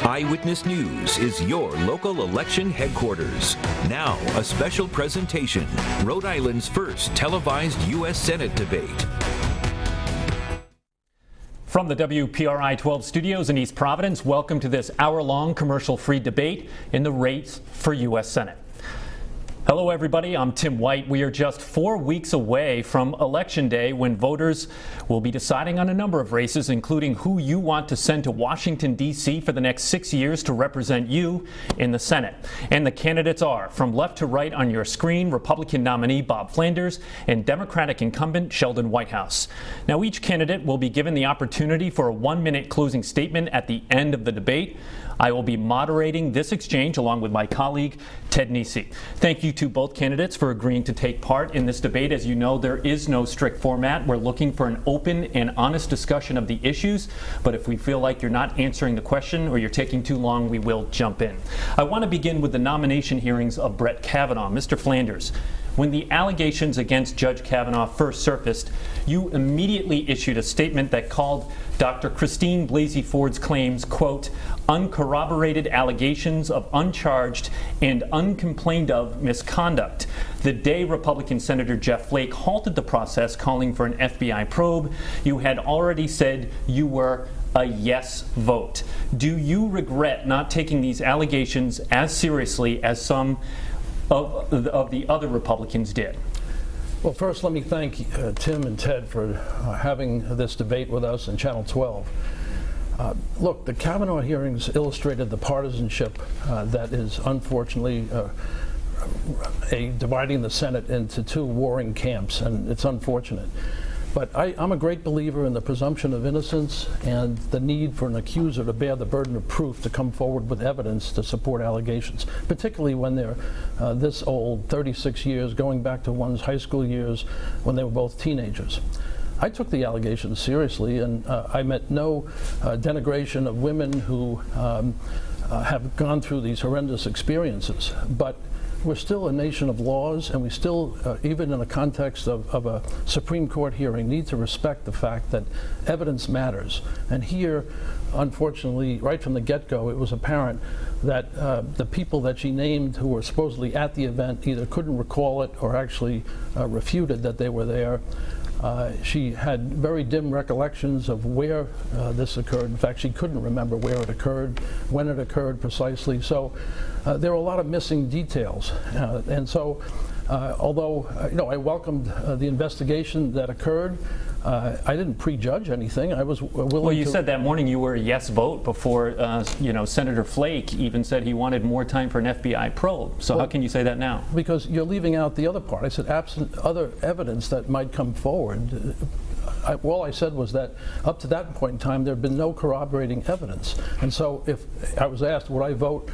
Eyewitness News is your local election headquarters. Now, a special presentation, Rhode Island's first televised U.S. Senate debate. From the WPRI 12 studios in East Providence, welcome to this hour-long commercial-free debate in the race for U.S. Senate. Hello, everybody. I'm Tim White. We are just 4 weeks away from Election Day, when voters will be deciding on a number of races, including who you want to send to Washington, D.C. for the next 6 years to represent you in the Senate. And the candidates are, from left to right on your screen, Republican nominee Bob Flanders and Democratic incumbent Sheldon Whitehouse. Now, each candidate will be given the opportunity for a 1-minute closing statement at the end of the debate. I will be moderating this exchange along with my colleague, Ted Nesi. Thank you to both candidates for agreeing to take part in this debate. As you know, there is no strict format. We're looking for an open and honest discussion of the issues, but if we feel like you're not answering the question or you're taking too long, we will jump in. I want to begin with the nomination hearings of Brett Kavanaugh. Mr. Flanders, when the allegations against Judge Kavanaugh first surfaced, you immediately issued a statement that called Dr. Christine Blasey Ford's claims, quote, uncorroborated allegations of uncharged and uncomplained of misconduct. The day Republican Senator Jeff Flake halted the process, calling for an FBI probe, you had already said you were a yes vote. Do you regret not taking these allegations as seriously as some of the other Republicans did? Well, first, let me thank Tim and Ted for having this debate with us in Channel 12. Look, the Kavanaugh hearings illustrated the partisanship that is unfortunately dividing the Senate into two warring camps, and it's unfortunate. But I'm a great believer in the presumption of innocence and the need for an accuser to bear the burden of proof to come forward with evidence to support allegations, particularly when they're this old, 36 years, going back to one's high school years when they were both teenagers. I took the allegations seriously, and I meant no denigration of women who have gone through these horrendous experiences. But we're still a nation of laws, and we still, even in the context of a Supreme Court hearing, need to respect the fact that evidence matters. And here, unfortunately, right from the get-go, it was apparent that the people that she named who were supposedly at the event either couldn't recall it or actually refuted that they were there. She had very dim recollections of where this occurred. In fact, she couldn't remember where it occurred, when it occurred precisely. So there were a lot of missing details. And so, although I welcomed the investigation that occurred, I didn't prejudge anything. I was willing to... Well, you said that morning you were a yes vote before, Senator Flake even said he wanted more time for an FBI probe. So how can you say that now? Because you're leaving out the other part. I said absent other evidence that might come forward. All I said was that up to that point in time, there had been no corroborating evidence. And so if I was asked, would I vote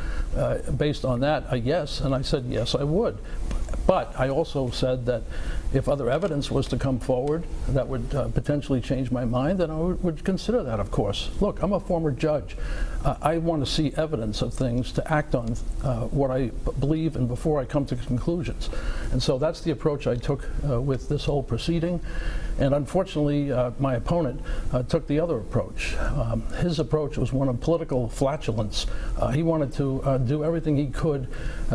based on that, a yes, and I said, yes, I would. But I also said that if other evidence was to come forward that would potentially change my mind, then I would consider that, of course. Look, I'm a former judge. I want to see evidence of things to act on what I believe and before I come to conclusions. And so that's the approach I took with this whole proceeding. And unfortunately, my opponent took the other approach. His approach was one of political flatulence. He wanted to do everything he could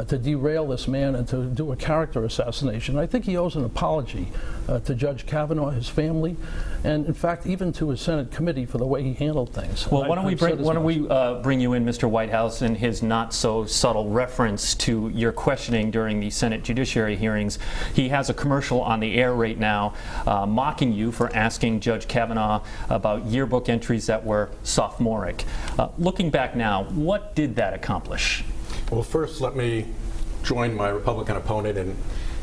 to derail this man and to do a character assassination. I think he owes an apology to Judge Kavanaugh, his family, and in fact, even to his Senate committee for the way he handled things. Well, why don't we bring you in, Mr. Whitehouse, and his not so subtle reference to your questioning during the Senate Judiciary hearings. He has a commercial on the air right now mocking you for asking Judge Kavanaugh about yearbook entries that were sophomoric. Looking back now, what did that accomplish? Well, first, let me join my Republican opponent in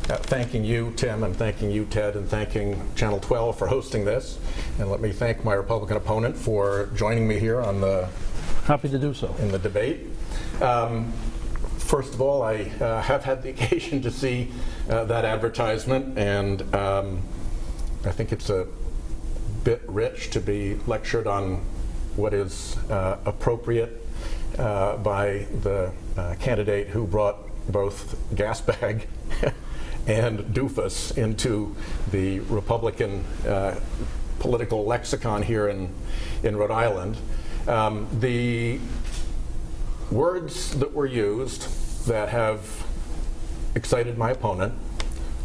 thanking you, Tim, and thanking you, Ted, and thanking Channel 12 for hosting this. And let me thank my Republican opponent for joining me here on the... Happy to do so. ...in the debate. First of all, I have had the occasion to see that advertisement, and I think it's a bit rich to be lectured on what is appropriate by the candidate who brought both gas bag and doofus into the Republican political lexicon here in Rhode Island. The words that were used that have excited my opponent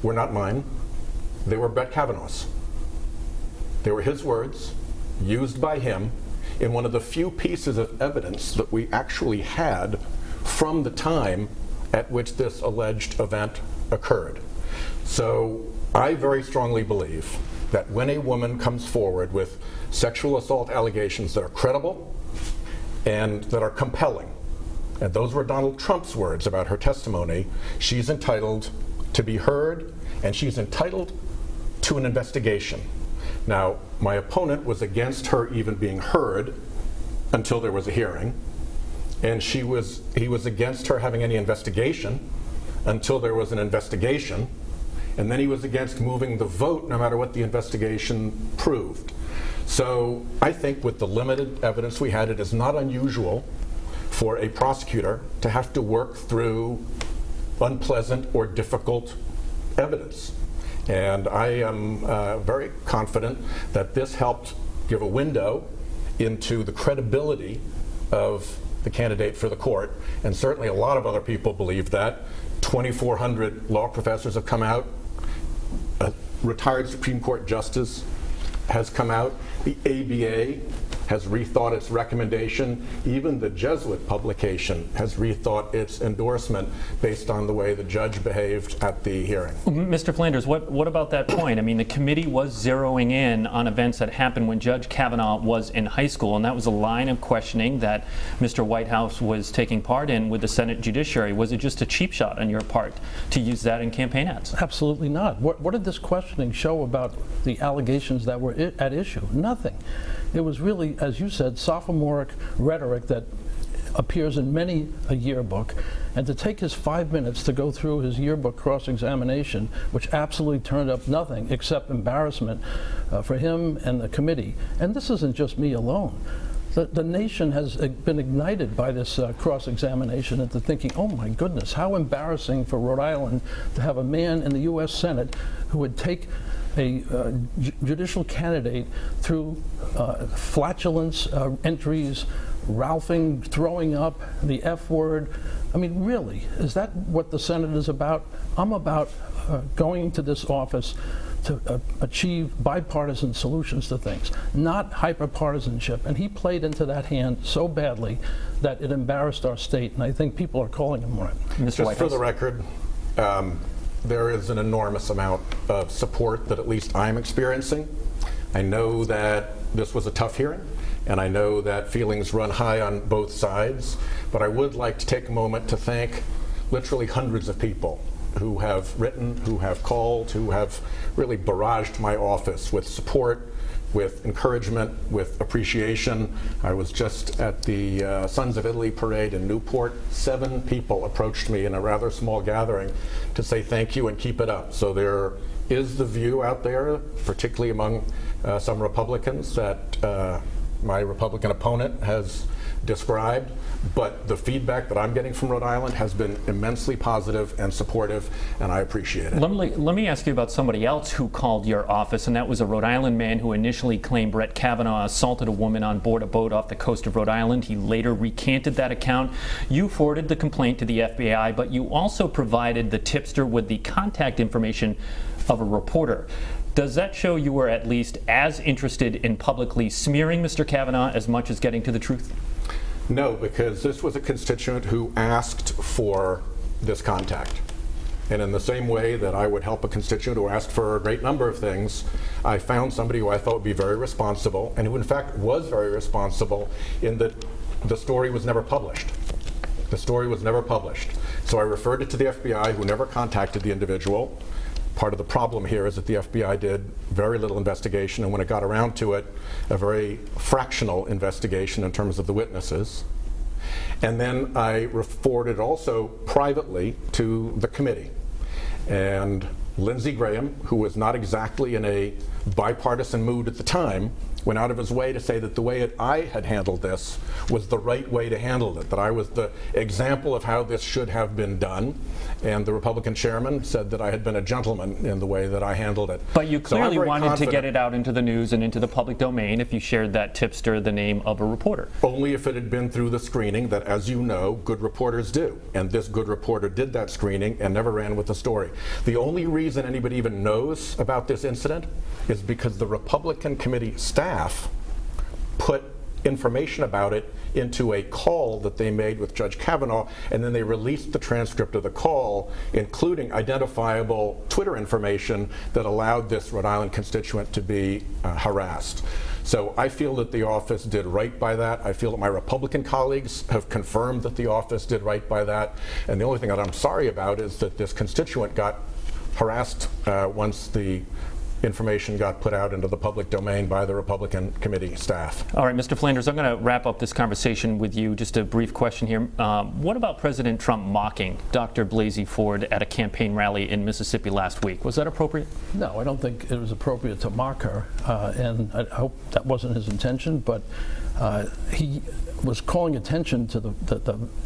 were not mine. They were Brett Kavanaugh's. They were his words, used by him in one of the few pieces of evidence that we actually had from the time at which this alleged event occurred. So I very strongly believe that when a woman comes forward with sexual assault allegations that are credible and that are compelling, and those were Donald Trump's words about her testimony, she's entitled to be heard and she's entitled to an investigation. Now, my opponent was against her even being heard until there was a hearing, and he was against her having any investigation until there was an investigation, and then he was against moving the vote no matter what the investigation proved. So I think with the limited evidence we had, it is not unusual for a prosecutor to have to work through unpleasant or difficult evidence. And I am very confident that this helped give a window into the credibility of the candidate for the court. And certainly a lot of other people believe that. 2,400 law professors have come out. A retired Supreme Court justice has come out. The ABA has rethought its recommendation. Even the Jesuit publication has rethought its endorsement based on the way the judge behaved at the hearing. Mr. Flanders, what about that point? I mean, the committee was zeroing in on events that happened when Judge Kavanaugh was in high school, and that was a line of questioning that Mr. Whitehouse was taking part in with the Senate Judiciary. Was it just a cheap shot on your part to use that in campaign ads? Absolutely not. What did this questioning show about the allegations that were at issue? Nothing. It was really, as you said, sophomoric rhetoric that appears in many a yearbook, and to take his 5 minutes to go through his yearbook cross-examination, which absolutely turned up nothing except embarrassment for him and the committee. And this isn't just me alone. The nation has been ignited by this cross-examination into thinking, oh my goodness, how embarrassing for Rhode Island to have a man in the U.S. Senate who would take a judicial candidate through flatulence entries, ralphing, throwing up, the F word. I mean, really, is that what the Senate is about? I'm about going to this office to achieve bipartisan solutions to things, not hyper-partisanship. And he played into that hand so badly that it embarrassed our state, and I think people are calling him on it. Just for the record, there is an enormous amount of support that at least I'm experiencing. I know that this was a tough hearing, and I know that feelings run high on both sides, but I would like to take a moment to thank literally hundreds of people who have written, who have called, who have really barraged my office with support, with encouragement, with appreciation. I was just at the Sons of Italy parade in Newport. 7 people approached me in a rather small gathering to say thank you and keep it up. So there is the view out there, particularly among some Republicans, that my Republican opponent has described, but the feedback that I'm getting from Rhode Island has been immensely positive and supportive, and I appreciate it. Let me ask you about somebody else who called your office, and that was a Rhode Island man who initially claimed Brett Kavanaugh assaulted a woman on board a boat off the coast of Rhode Island. He later recanted that account. You forwarded the complaint to the FBI, but you also provided the tipster with the contact information of a reporter. Does that show you were at least as interested in publicly smearing Mr. Kavanaugh as much as getting to the truth? No, because this was a constituent who asked for this contact. And in the same way that I would help a constituent who asked for a great number of things, I found somebody who I thought would be very responsible, and who in fact was very responsible in that the story was never published. The story was never published. So I referred it to the FBI, who never contacted the individual. Part of the problem here is that the FBI did very little investigation, and when it got around to it, a very fractional investigation in terms of the witnesses. And then I forwarded also privately to the committee. And Lindsey Graham, who was not exactly in a bipartisan mood at the time, went out of his way to say that the way I had handled this was the right way to handle it, that I was the example of how this should have been done. And the Republican chairman said that I had been a gentleman in the way that I handled it. But you clearly wanted to get confident. it out into the news and into the public domain if you shared that tipster the name of a reporter. Only if it had been through the screening that, as you know, good reporters do. And this good reporter did that screening and never ran with the story. The only reason anybody even knows about this incident is because the Republican committee staff put information about it into a call that they made with Judge Kavanaugh, and then they released the transcript of the call, including identifiable Twitter information that allowed this Rhode Island constituent to be harassed. So I feel that the office did right by that. I feel that my Republican colleagues have confirmed that the office did right by that. And the only thing that I'm sorry about is that this constituent got harassed once the information got put out into the public domain by the Republican committee staff. All right, Mr. Flanders, I'm going to wrap up this conversation with you. Just a brief question here. What about President Trump mocking Dr. Blasey Ford at a campaign rally in Mississippi last week? Was that appropriate? No, I don't think it was appropriate to mock her, and I hope that wasn't his intention, but he was calling attention to the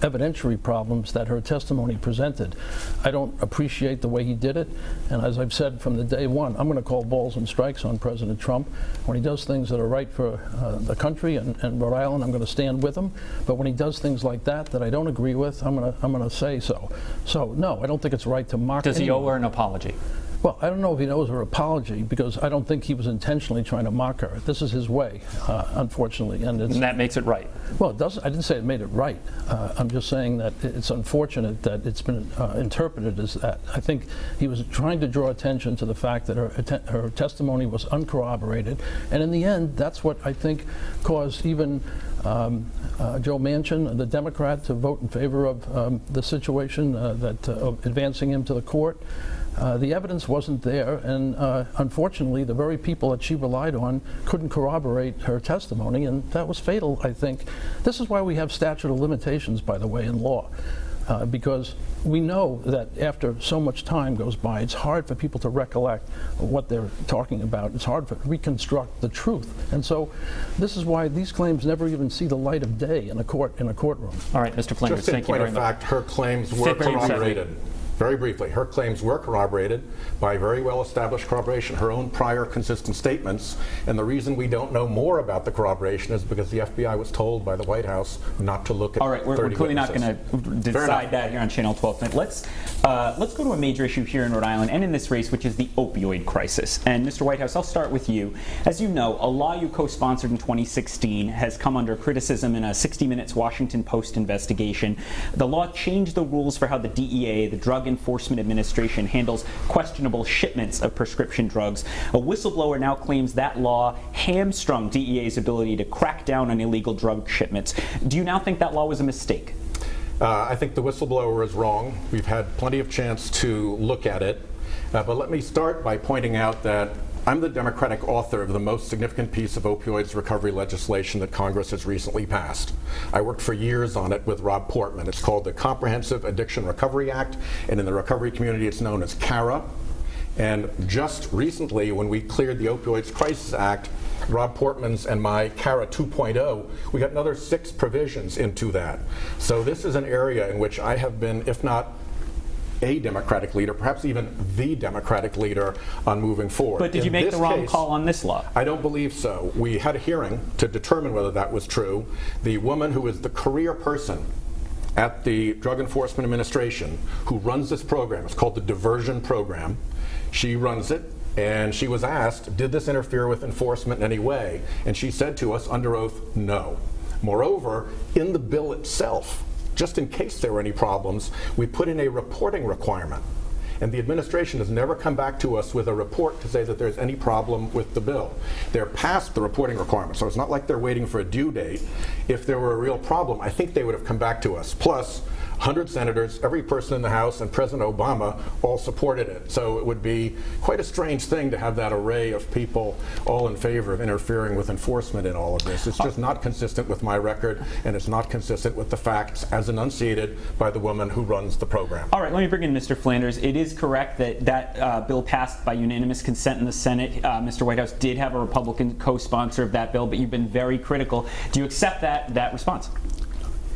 evidentiary problems that her testimony presented. I don't appreciate the way he did it, and as I've said from the day one, I'm going to call balls and strikes on President Trump. When he does things that are right for the country and Rhode Island, I'm going to stand with him. But when he does things like that I don't agree with, I'm going to say so. So no, I don't think it's right to mock. Does he owe her an apology? Well, I don't know if he knows her apology, because I don't think he was intentionally trying to mock her. This is his way, unfortunately. And that makes it right. Well, it doesn't. I didn't say it made it right. I'm just saying that it's unfortunate that it's been interpreted as that. I think he was trying to draw attention to the fact that her testimony was uncorroborated. And in the end, that's what I think caused even Joe Manchin, the Democrat, to vote in favor of the situation, of advancing him to the court. The evidence wasn't there, and unfortunately, the very people that she relied on couldn't corroborate her testimony, and that was fatal, I think. This is why we have statute of limitations, by the way, in law, because we know that after so much time goes by, it's hard for people to recollect what they're talking about. It's hard to reconstruct the truth, and so this is why these claims never even see the light of day in a courtroom. All right, Mr. Flanders, thank you very much. Just in point of fact, her claims were corroborated. Very briefly, her claims were corroborated by very well-established corroboration, her own prior consistent statements, and the reason we don't know more about the corroboration is because the FBI was told by the White House not to look at 30 All right, we're clearly witnesses. not going to decide that here on Channel 12. Let's go to a major issue here in Rhode Island and in this race, which is the opioid crisis. And Mr. Whitehouse, I'll start with you. As you know, a law you co-sponsored in 2016 has come under criticism in a 60 Minutes Washington Post investigation. The law changed the rules for how the DEA, the Drug Enforcement Administration, handles questionable shipments of prescription drugs. A whistleblower now claims that law hamstrung DEA's ability to crack down on illegal drug shipments. Do you now think that law was a mistake? I think the whistleblower is wrong. We've had plenty of chance to look at it. But let me start by pointing out that I'm the Democratic author of the most significant piece of opioids recovery legislation that Congress has recently passed. I worked for years on it with Rob Portman. It's called the Comprehensive Addiction Recovery Act, and in the recovery community it's known as CARA. And just recently, when we cleared the Opioids Crisis Act, Rob Portman's and my CARA 2.0, we got another 6 provisions into that. So this is an area in which I have been, if not a Democratic leader, perhaps even the Democratic leader on moving forward. But did you make the wrong call on this law? I don't believe so. We had a hearing to determine whether that was true. The woman who is the career person at the Drug Enforcement Administration who runs this program, it's called the Diversion Program, she runs it, and she was asked, did this interfere with enforcement in any way? And she said to us under oath, no. Moreover, in the bill itself, just in case there were any problems, we put in a reporting requirement. And the administration has never come back to us with a report to say that there's any problem with the bill. They're past the reporting requirement, so it's not like they're waiting for a due date. If there were a real problem, I think they would have come back to us. Plus, 100 senators, every person in the House, and President Obama all supported it. So it would be quite a strange thing to have that array of people all in favor of interfering with enforcement in all of this. It's just not consistent with my record, and it's not consistent with the facts as enunciated by the woman who runs the program. All right, let me bring in Mr. Flanders. It is correct that bill passed by unanimous consent in the Senate. Mr. Whitehouse did have a Republican co-sponsor of that bill, but you've been very critical. Do you accept that response?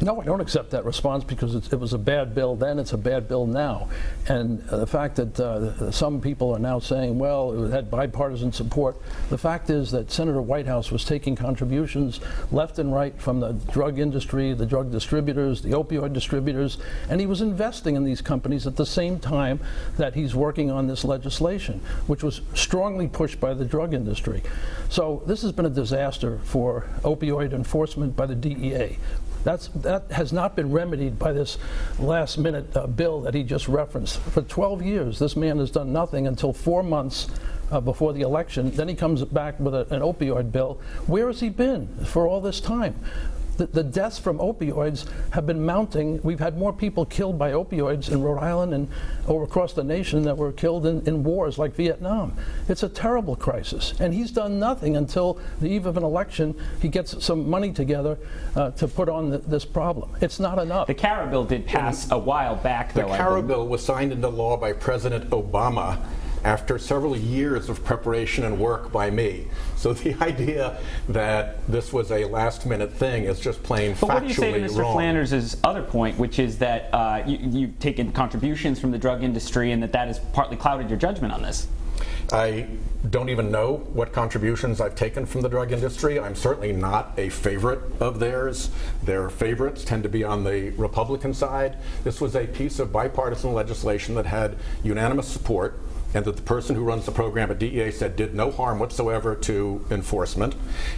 No, I don't accept that response because it was a bad bill then, it's a bad bill now. And the fact that some people are now saying, well, it had bipartisan support, the fact is that Senator Whitehouse was taking contributions left and right from the drug industry, the drug distributors, the opioid distributors, and he was investing in these companies at the same time that he's working on this legislation, which was strongly pushed by the drug industry. So this has been a disaster for opioid enforcement by the DEA. That has not been remedied by this last-minute bill that he just referenced. For 12 years, this man has done nothing until 4 months before the election. Then he comes back with an opioid bill. Where has he been for all this time? The deaths from opioids have been mounting. We've had more people killed by opioids in Rhode Island and over across the nation that were killed in wars like Vietnam. It's a terrible crisis, and he's done nothing until the eve of an election. He gets some money together to put on this problem. It's not enough. The CARA bill did pass a while back, though. The CARA bill was signed into law by President Obama after several years of preparation and work by me. So the idea that this was a last-minute thing is just plain factually wrong. But what do you say to Mr. Flanders' other point, which is that you've taken contributions from the drug industry and that has partly clouded your judgment on this? I don't even know what contributions I've taken from the drug industry. I'm certainly not a favorite of theirs. Their favorites tend to be on the Republican side. This was a piece of bipartisan legislation that had unanimous support, and that the person who runs the program at DEA said did no harm whatsoever to enforcement.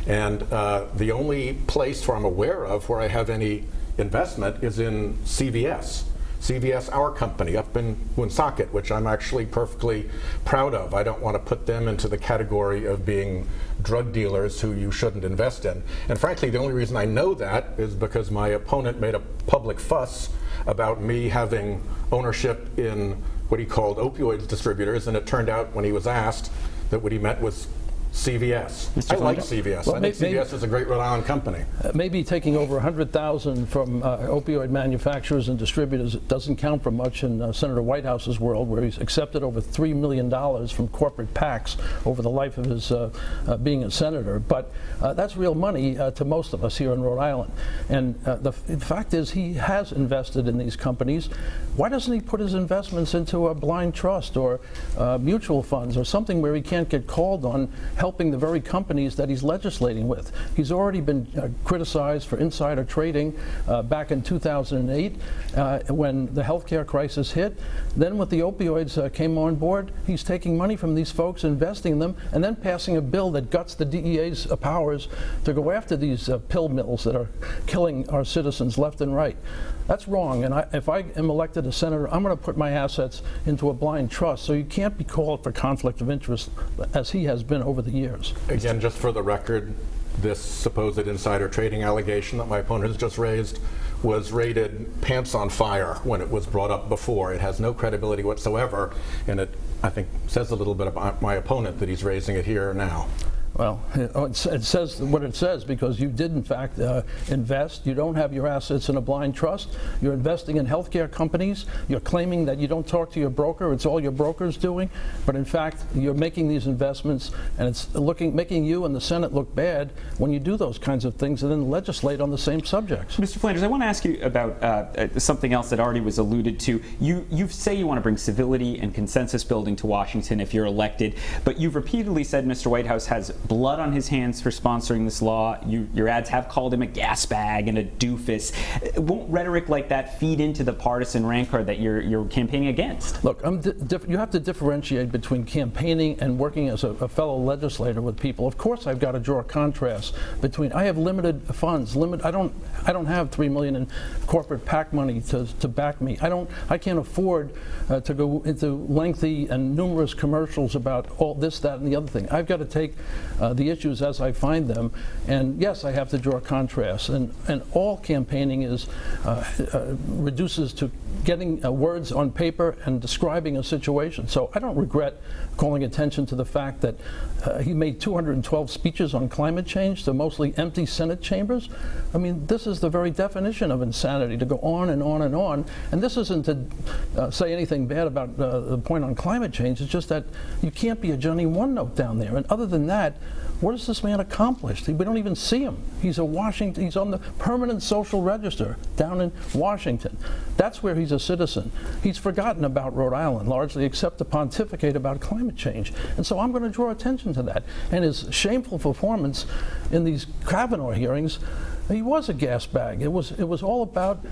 And the only place where I'm aware of where I have any investment is in CVS. CVS, our company, up in Woonsocket, which I'm actually perfectly proud of. I don't want to put them into the category of being drug dealers who you shouldn't invest in. And frankly, the only reason I know that is because my opponent made a public fuss about me having ownership in what he called opioids distributors, and it turned out when he was asked that what he meant was CVS. I like CVS. Well, I think CVS is a great Rhode Island company. Maybe taking over 100,000 from opioid manufacturers and distributors doesn't count for much in Senator Whitehouse's world, where he's accepted over $3 million from corporate PACs over the life of his being a senator. But that's real money to most of us here in Rhode Island. And the fact is, he has invested in these companies. Why doesn't he put his investments into a blind trust or mutual funds or something where he can't get called on helping the very companies that he's legislating with? He's already been criticized for insider trading back in 2008 when the healthcare crisis hit. Then with the opioids came on board, he's taking money from these folks, investing in them, and then passing a bill that guts the DEA's powers to go after these pill mills that are killing our citizens left and right. That's wrong, and if I am elected a senator, I'm going to put my assets into a blind trust, so you can't be called for conflict of interest as he has been over the years. Again, just for the record, this supposed insider trading allegation that my opponent has just raised was rated pants on fire when it was brought up before. It has no credibility whatsoever, and it, I think, says a little bit about my opponent that he's raising it here now. Well, it says what it says because you did, in fact, invest. You don't have your assets in a blind trust. You're investing in healthcare companies. You're claiming that you don't talk to your broker. It's all your broker's doing. But in fact, you're making these investments, and it's making you and the Senate look bad when you do those kinds of things and then legislate on the same subjects. Mr. Flanders, I want to ask you about something else that already was alluded to. You say you want to bring civility and consensus building to Washington if you're elected, but you've repeatedly said Mr. Whitehouse has blood on his hands for sponsoring this law. Your ads have called him a gas bag and a doofus. Won't rhetoric like that feed into the partisan rancor that you're campaigning against? Look, you have to differentiate between campaigning and working as a fellow legislator with people. Of course, I've got to draw a contrast between. I have limited funds. I don't have $3 million in corporate PAC money to back me. I can't afford to go into lengthy and numerous commercials about all this, that, and the other thing. I've got to take the issues as I find them. And yes, I have to draw contrasts. And all campaigning is reduces to getting words on paper and describing a situation. So I don't regret calling attention to the fact that he made 212 speeches on climate change to mostly empty Senate chambers. I mean, this is the very definition of insanity, to go on and on and on. And this isn't to say anything bad about the point on climate change. It's just that you can't be a Johnny One Note down there. And other than that, what has this man accomplished? We don't even see him. He's a Washington. He's on the permanent social register down in Washington. That's where he's a citizen. He's forgotten about Rhode Island, largely except to pontificate about climate change. And so I'm going to draw attention to that. And his shameful performance in these Kavanaugh hearings, he was a gas bag. It was all about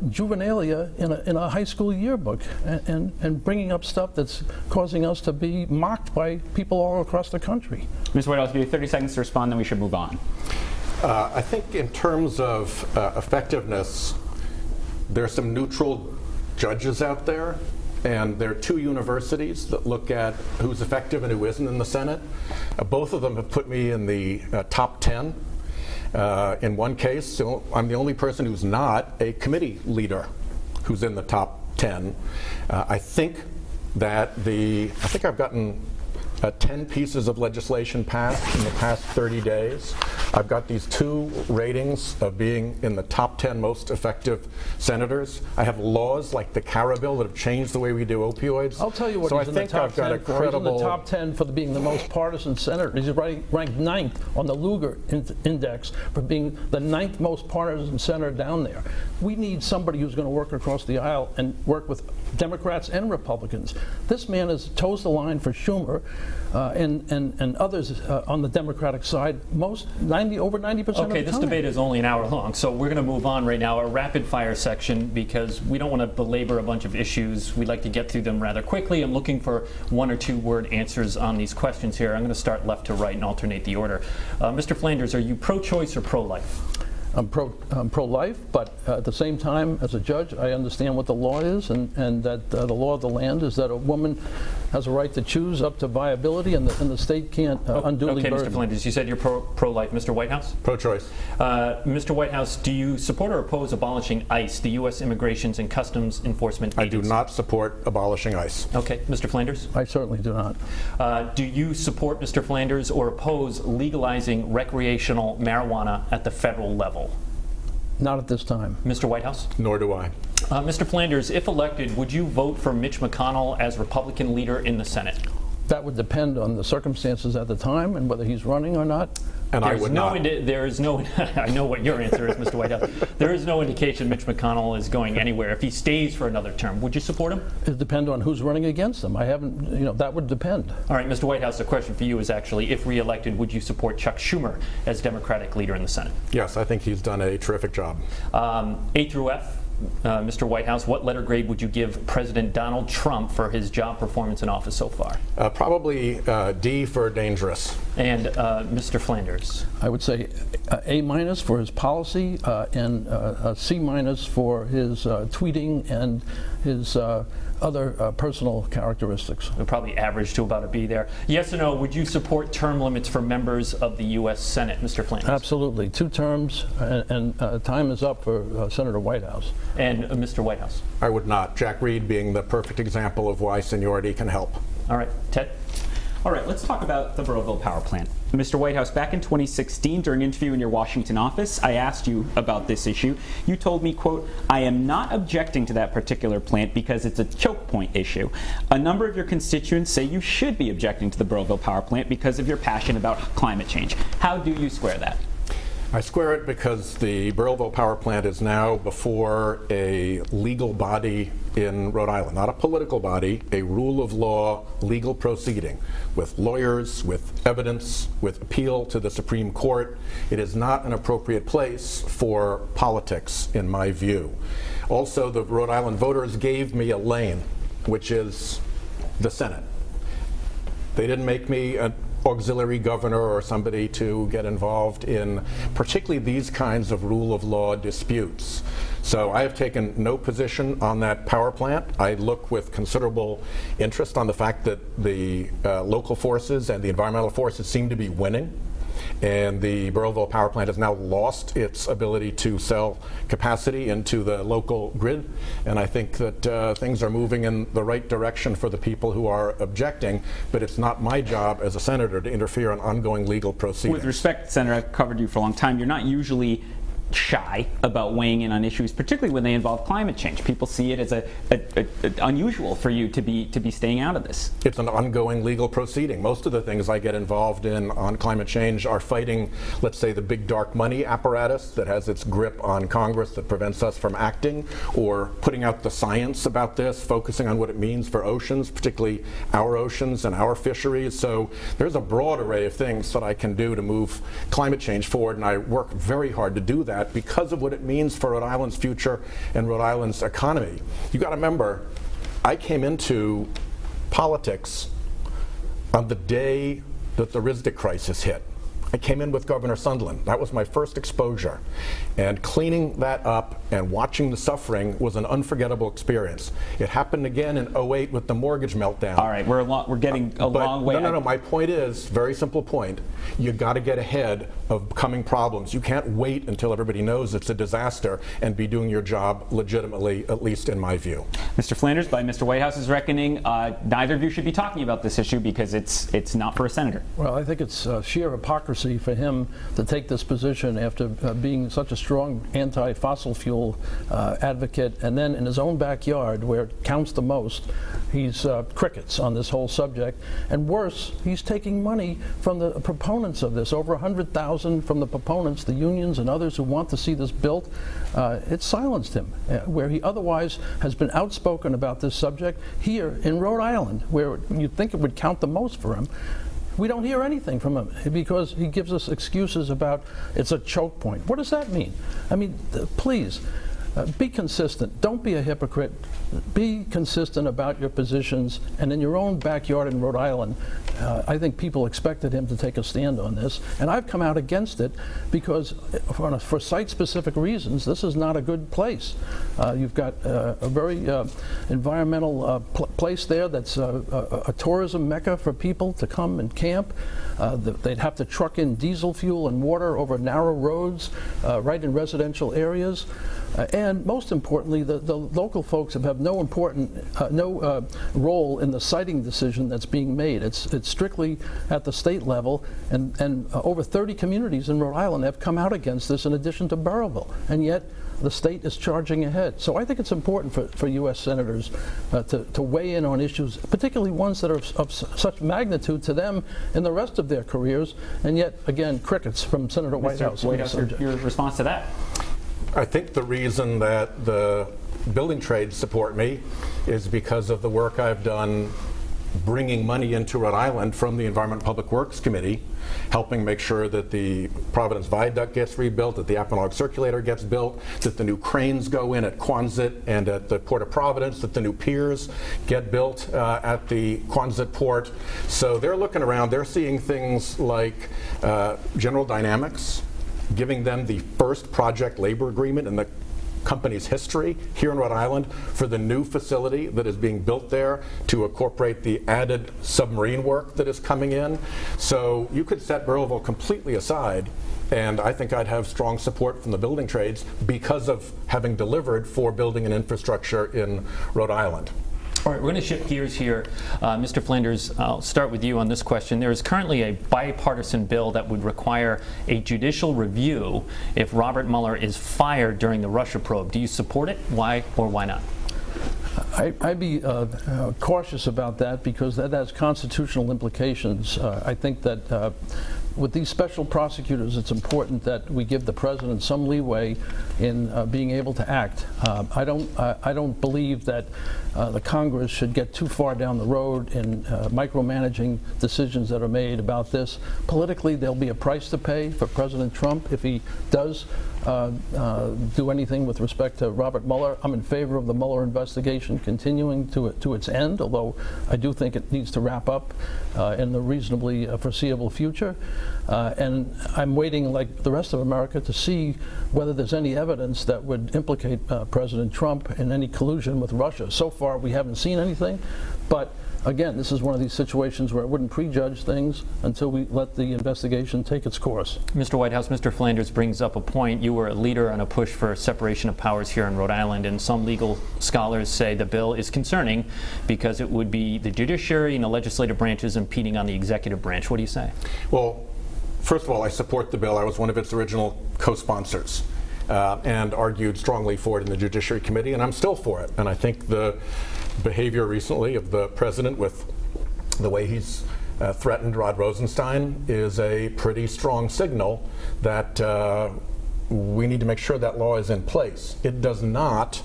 juvenilia in a high school yearbook and bringing up stuff that's causing us to be mocked by people all across the country. Mr. Whitehouse, I'll give you 30 seconds to respond, then we should move on. I think in terms of effectiveness, there are some neutral judges out there, and there are two universities that look at who's effective and who isn't in the Senate. Both of them have put me in the top 10. In one case, so I'm the only person who's not a committee leader who's in the top 10. I think I've gotten 10 pieces of legislation passed in the past 30 days. I've got these two ratings of being in the top 10 most effective senators. I have laws like the CARA bill that have changed the way we do opioids. I'll tell you what so he's I in the think top I've got 10 a for. credible. He's in the top 10 for being the most partisan senator. He's ranked 9th on the Lugar index for being the 9th most partisan senator down there. We need somebody who's going to work across the aisle and work with Democrats and Republicans. This man has toes the line for Schumer and others on the Democratic side. Over 90% of the time. Okay, this debate is only an hour long, so we're going to move on right now, a rapid fire section, because we don't want to belabor a bunch of issues. We'd like to get through them rather quickly. I'm looking for 1 or 2 word answers on these questions here. I'm going to start left to right and alternate the order. Mr. Flanders, are you pro-choice or pro-life? I'm pro-life, but at the same time, as a judge, I understand what the law is, and that the law of the land is that a woman has a right to choose up to viability, and the state can't unduly burden. Okay, Mr. Flanders, you said you're pro-life. Mr. Whitehouse? Pro-choice. Mr. Whitehouse, do you support or oppose abolishing ICE, the U.S. Immigrations and Customs Enforcement Agency? I do not support abolishing ICE. Okay, Mr. Flanders? I certainly do not. Do you support, Mr. Flanders, or oppose legalizing recreational marijuana at the federal level? Not at this time. Mr. Whitehouse? Nor do I. Mr. Flanders, if elected, would you vote for Mitch McConnell as Republican leader in the Senate? That would depend on the circumstances at the time and whether he's running or not. And I would not. There is no, I know what your answer is, Mr. Whitehouse. There is no indication Mitch McConnell is going anywhere. If he stays for another term, would you support him? It depends on who's running against him. I haven't, that would depend. All right, Mr. Whitehouse, the question for you is actually, if reelected, would you support Chuck Schumer as Democratic leader in the Senate? Yes, I think he's done a terrific job. A through F. Mr. Whitehouse, what letter grade would you give President Donald Trump for his job performance in office so far? Probably D for dangerous. And Mr. Flanders? I would say A- for his policy and C- for his tweeting and his other personal characteristics. We'll probably average to about a B there. Yes or no, would you support term limits for members of the U.S. Senate, Mr. Flanders? Absolutely. 2 terms, and time is up for Senator Whitehouse. And Mr. Whitehouse? I would not. Jack Reed being the perfect example of why seniority can help. All right. Ted? All right, let's talk about the Burrillville power plant. Mr. Whitehouse, back in 2016, during an interview in your Washington office, I asked you about this issue. You told me, quote, I am not objecting to that particular plant because it's a choke point issue. A number of your constituents say you should be objecting to the Burrillville power plant because of your passion about climate change. How do you square that? I square it because the Burrillville power plant is now before a legal body in Rhode Island, not a political body, a rule of law legal proceeding with lawyers, with evidence, with appeal to the Supreme Court. It is not an appropriate place for politics, in my view. Also, the Rhode Island voters gave me a lane, which is the Senate. They didn't make me an auxiliary governor or somebody to get involved in particularly these kinds of rule of law disputes. So I have taken no position on that power plant. I look with considerable interest on the fact that the local forces and the environmental forces seem to be winning. And the Burrillville power plant has now lost its ability to sell capacity into the local grid. And I think that things are moving in the right direction for the people who are objecting, but it's not my job as a senator to interfere in ongoing legal proceedings. With respect, Senator, I've covered you for a long time. You're not usually shy about weighing in on issues, particularly when they involve climate change. People see it as unusual for you to be staying out of this. It's an ongoing legal proceeding. Most of the things I get involved in on climate change are fighting, let's say, the big dark money apparatus that has its grip on Congress that prevents us from acting, or putting out the science about this, focusing on what it means for oceans, particularly our oceans and our fisheries. So there's a broad array of things that I can do to move climate change forward, and I work very hard to do that because of what it means for Rhode Island's future and Rhode Island's economy. You got to remember, I came into politics on the day that the RISD crisis hit. I came in with Governor Sunderland. That was my first exposure. And cleaning that up and watching the suffering was an unforgettable experience. It happened again in 2008 with the mortgage meltdown. All right, we're getting a long way. No. My point is, very simple point, you got to get ahead of coming problems. You can't wait until everybody knows it's a disaster and be doing your job legitimately, at least in my view. Mr. Flanders, by Mr. Whitehouse's reckoning, neither of you should be talking about this issue because it's not for a senator. Well, I think it's sheer hypocrisy for him to take this position after being such a strong anti-fossil fuel advocate, and then in his own backyard, where it counts the most, he's crickets on this whole subject. And worse, he's taking money from the proponents of this, over 100,000 from the proponents, the unions and others who want to see this built. It silenced him, where he otherwise has been outspoken about this subject. Here in Rhode Island, where you'd think it would count the most for him, we don't hear anything from him because he gives us excuses about it's a choke point. What does that mean? I mean, please, be consistent. Don't be a hypocrite. Be consistent about your positions. And in your own backyard in Rhode Island, I think people expected him to take a stand on this. And I've come out against it because for site-specific reasons, this is not a good place. You've got a very environmental place there that's a tourism mecca for people to come and camp. They'd have to truck in diesel fuel and water over narrow roads right in residential areas. And most importantly, the local folks have no role in the siting decision that's being made. It's strictly at the state level, and over 30 communities in Rhode Island have come out against this in addition to Burrillville, and yet the state is charging ahead. So I think it's important for U.S. senators to weigh in on issues, particularly ones that are of such magnitude to them in the rest of their careers, and yet, again, crickets from Senator Whitehouse. Whitehouse, your response to that? I think the reason that the building trades support me is because of the work I've done bringing money into Rhode Island from the Environment and Public Works Committee, helping make sure that the Providence Viaduct gets rebuilt, that the Apponaug Circulator gets built, that the new cranes go in at Quonset and at the Port of Providence, that the new piers get built at the Quonset port. So they're looking around, they're seeing things like General Dynamics, giving them the first project labor agreement in the company's history here in Rhode Island for the new facility that is being built there to incorporate the added submarine work that is coming in. So you could set Burrillville completely aside, and I think I'd have strong support from the building trades because of having delivered for building and infrastructure in Rhode Island. All right, we're going to shift gears here. Mr. Flanders, I'll start with you on this question. There is currently a bipartisan bill that would require a judicial review if Robert Mueller is fired during the Russia probe. Do you support it? Why or why not? I'd be cautious about that because that has constitutional implications. I think that with these special prosecutors, it's important that we give the president some leeway in being able to act. I don't believe that the Congress should get too far down the road in micromanaging decisions that are made about this. Politically, there'll be a price to pay for President Trump if he does do anything with respect to Robert Mueller. I'm in favor of the Mueller investigation continuing to its end, although I do think it needs to wrap up in the reasonably foreseeable future. And I'm waiting, like the rest of America, to see whether there's any evidence that would implicate President Trump in any collusion with Russia. So far, we haven't seen anything, but again, this is one of these situations where I wouldn't prejudge things until we let the investigation take its course. Mr. Whitehouse, Mr. Flanders brings up a point. You were a leader on a push for separation of powers here in Rhode Island, and some legal scholars say the bill is concerning because it would be the judiciary and the legislative branches impeding on the executive branch. What do you say? Well, first of all, I support the bill. I was one of its original co-sponsors and argued strongly for it in the Judiciary Committee, and I'm still for it. And I think the behavior recently of the president with the way he's threatened Rod Rosenstein is a pretty strong signal that we need to make sure that law is in place. It does not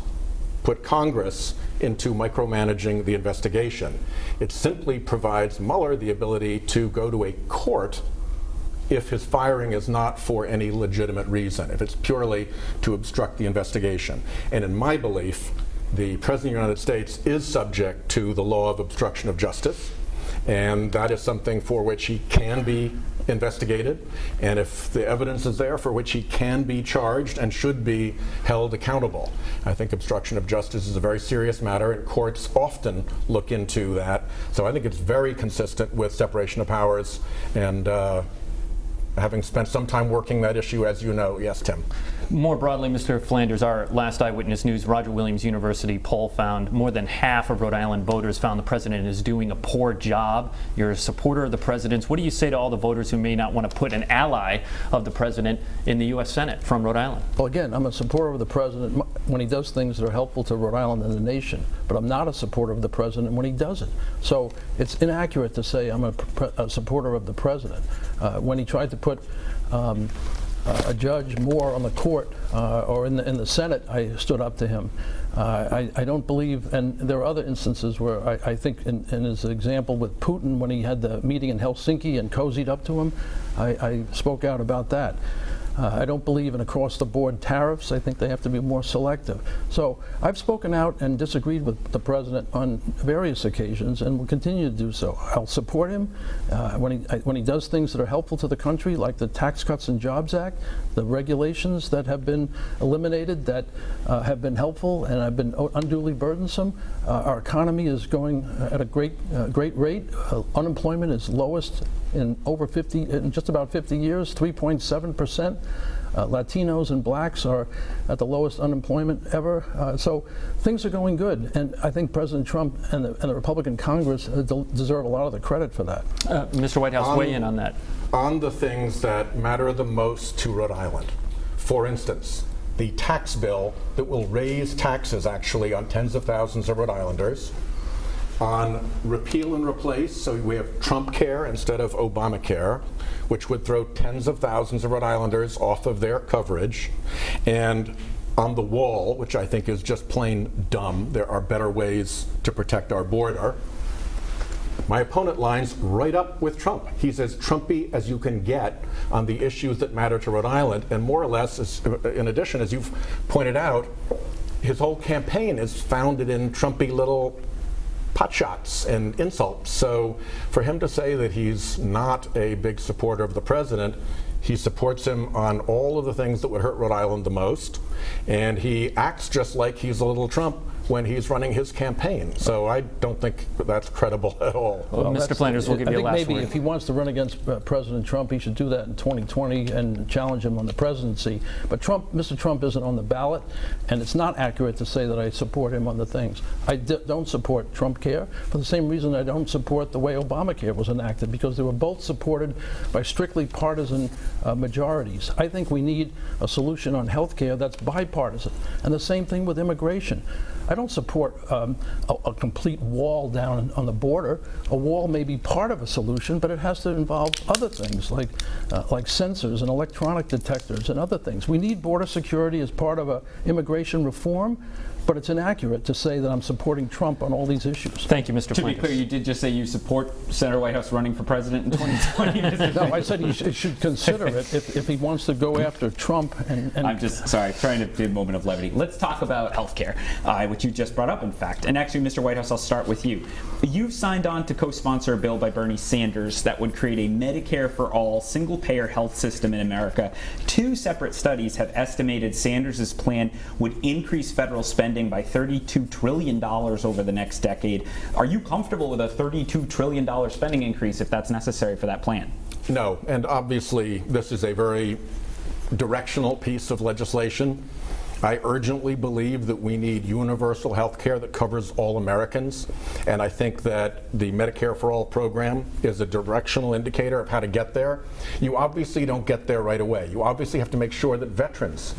put Congress into micromanaging the investigation. It simply provides Mueller the ability to go to a court if his firing is not for any legitimate reason, if it's purely to obstruct the investigation. And in my belief, the President of the United States is subject to the law of obstruction of justice, and that is something for which he can be investigated, and if the evidence is there, for which he can be charged and should be held accountable. I think obstruction of justice is a very serious matter, and courts often look into that. So I think it's very consistent with separation of powers, and having spent some time working that issue, as you know. Yes, Tim. More broadly, Mr. Flanders, our last Eyewitness News Roger Williams University poll found more than half of Rhode Island voters found the president is doing a poor job. You're a supporter of the president's. What do you say to all the voters who may not want to put an ally of the president in the U.S. Senate from Rhode Island? Well, again, I'm a supporter of the president when he does things that are helpful to Rhode Island and the nation, but I'm not a supporter of the president when he doesn't. So it's inaccurate to say I'm a supporter of the president. When he tried to put a judge more on the court or in the Senate, I stood up to him. I don't believe, and there are other instances where I think in his example with Putin, when he had the meeting in Helsinki and cozied up to him, I spoke out about that. I don't believe in across-the-board tariffs. I think they have to be more selective. So I've spoken out and disagreed with the president on various occasions and will continue to do so. I'll support him when he does things that are helpful to the country, like the Tax Cuts and Jobs Act, the regulations that have been eliminated that have been helpful and have been unduly burdensome. Our economy is going at a great rate. Unemployment is lowest in just about 50 years, 3.7%. Latinos and blacks are at the lowest unemployment ever. So things are going good, and I think President Trump and the Republican Congress deserve a lot of the credit for that. Mr. Whitehouse, weigh in on that. On the things that matter the most to Rhode Island. For instance, the tax bill that will raise taxes actually on tens of thousands of Rhode Islanders, on repeal and replace, so we have Trump Care instead of Obamacare, which would throw tens of thousands of Rhode Islanders off of their coverage, and on the wall, which I think is just plain dumb. There are better ways to protect our border. My opponent lines right up with Trump. He's as Trumpy as you can get on the issues that matter to Rhode Island, and more or less, in addition, as you've pointed out, his whole campaign is founded in Trumpy little potshots and insults. So for him to say that he's not a big supporter of the president, he supports him on all of the things that would hurt Rhode Island the most, and he acts just like he's a little Trump when he's running his campaign. So I don't think that's credible at all. Well, Mr. Flanders, we'll give you a last word. I think maybe if he wants to run against President Trump, he should do that in 2020 and challenge him on the presidency. But Mr. Trump isn't on the ballot, and it's not accurate to say that I support him on the things. I don't support Trump Care for the same reason I don't support the way Obamacare was enacted, because they were both supported by strictly partisan majorities. I think we need a solution on health care that's bipartisan, and the same thing with immigration. I don't support a complete wall down on the border. A wall may be part of a solution, but it has to involve other things like sensors and electronic detectors and other things. We need border security as part of immigration reform, but it's inaccurate to say that I'm supporting Trump on all these issues. Thank you, Mr. Flanders. To be clear, you did just say you support Senator Whitehouse running for president in 2020. No, I said he should consider it if he wants to go after Trump. And I'm just, sorry, trying to do a moment of levity. Let's talk about healthcare, which you just brought up, in fact. And actually, Mr. Whitehouse, I'll start with you. You've signed on to co-sponsor a bill by Bernie Sanders that would create a Medicare for all single-payer health system in America. 2 separate studies have estimated Sanders' plan would increase federal spending by $32 trillion over the next decade. Are you comfortable with a $32 trillion spending increase if that's necessary for that plan? No, and obviously this is a very directional piece of legislation. I urgently believe that we need universal health care that covers all Americans, and I think that the Medicare for All program is a directional indicator of how to get there. You obviously don't get there right away. You obviously have to make sure that veterans